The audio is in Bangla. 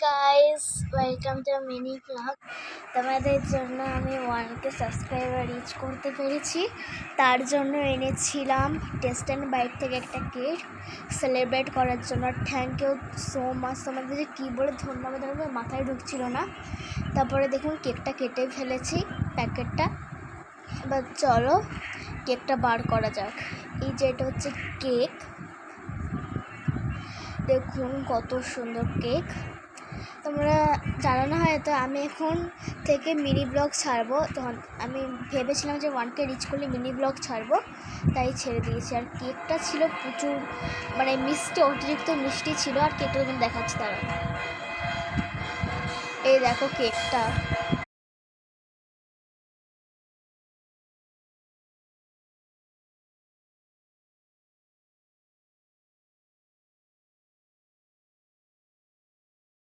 Guys, welcome to mini blog. তোমাদের জন্য আমি 1K সাবস্ক্রাইবার রিচ করতে পেরেছি। তার জন্য এনেছিলাম টেস্ট অ্যান্ড বাইট থেকে একটা কেক সেলিব্রেট করার জন্য। Thank you so much. তোমাদের যে কী বলে ধন্যবাদ আমার মাথায় ঢুকছিল না। তারপরে দেখুন কেকটা কেটে ফেলেছি প্যাকেটটা। এবার চলো কেকটা বার করা যাক। এই যে এটা হচ্ছে কেক, দেখুন কত সুন্দর কেক। তোমরা জানো না হয়তো আমি এখন থেকে মিনি ব্লগ ছাড়বো। তখন আমি ভেবেছিলাম যে 1K রিচ করলে মিনি ব্লগ ছাড়বো, তাই ছেড়ে দিয়েছি। আর কেকটা ছিল প্রচুর মিষ্টি, অতিরিক্ত মিষ্টি ছিল। আর কেকটা যখন দেখাচ্ছি তারা, এই দেখো কেকটা